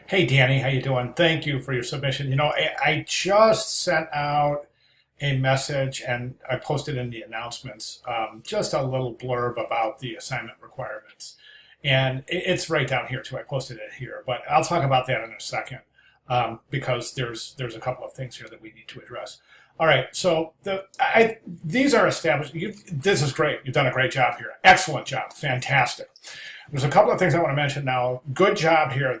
Hey Danny, how you doing? Thank you for your submission. I just sent out a message and I posted in the announcements just a little blurb about the assignment requirements. And it's right down here too. I posted it here, but I'll talk about that in a second because there's a couple of things here that we need to address. All right, so these are established. This is great. You've done a great job here. Excellent job. Fantastic. There's a couple of things I want to mention now. Good job here.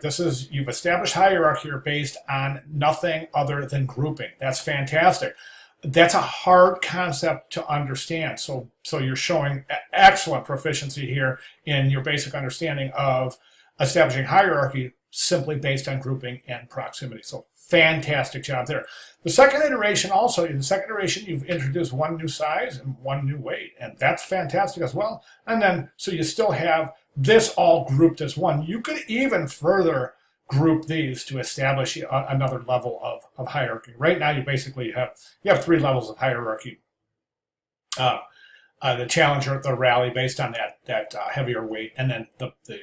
You've established hierarchy here based on nothing other than grouping. That's fantastic. That's a hard concept to understand. So you're showing excellent proficiency here in your basic understanding of establishing hierarchy simply based on grouping and proximity. So fantastic job there. The second iteration also, in the second iteration, you've introduced one new size and one new weight, and that's fantastic as well. And then, so you still have this all grouped as one. You could even further group these to establish another level of hierarchy. Right now, you have three levels of hierarchy. The challenger, the rally, based on that heavier weight, and then the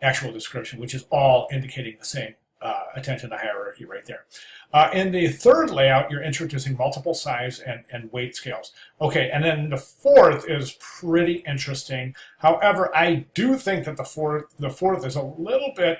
actual description, which is all indicating the same attention to hierarchy right there. In the third layout, you're introducing multiple size and weight scales. Okay, and then the fourth is pretty interesting. However, I do think that the fourth is a little bit,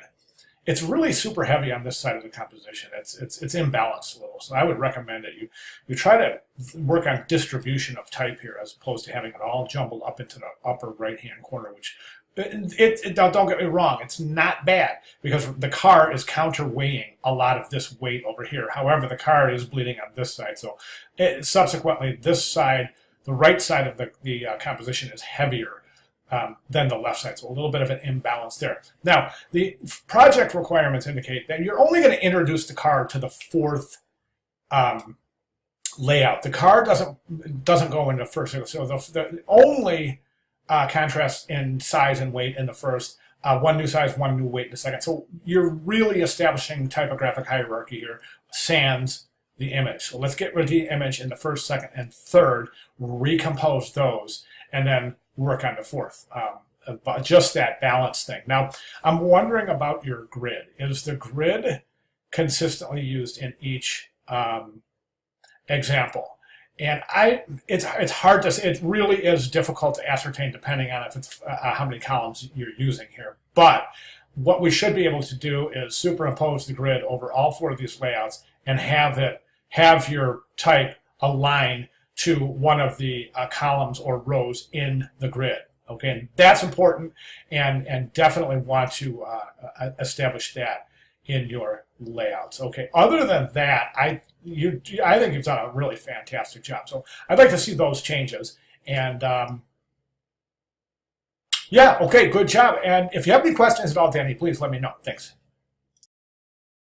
it's really super heavy on this side of the composition. It's imbalanced a little. So I would recommend that you try to work on distribution of type here as opposed to having it all jumbled up into the upper right-hand corner, which don't get me wrong, it's not bad because the car is counterweighing a lot of this weight over here. However, the car is bleeding on this side. So subsequently, this side, the right side of the composition is heavier than the left side. So a little bit of an imbalance there. Now, the project requirements indicate that you're only going to introduce the car to the fourth layout. The car doesn't go into first. So the only contrast in size and weight in the first, one new size, one new weight in the second. So you're really establishing typographic hierarchy here, sans the image. So let's get rid of the image in the first, second, and third, recompose those, and then work on the fourth. Just that balance thing. Now, I'm wondering about your grid. Is the grid consistently used in each example? And it's hard to say. It really is difficult to ascertain depending on if it's how many columns you're using here. But what we should be able to do is superimpose the grid over all four of these layouts and have your type align to one of the columns or rows in the grid. Okay, and that's important, and definitely want to establish that in your layouts. Okay, other than that, I think you've done a really fantastic job. So I'd like to see those changes. And yeah, okay, good job. And if you have any questions at all, Danny, please let me know. Thanks.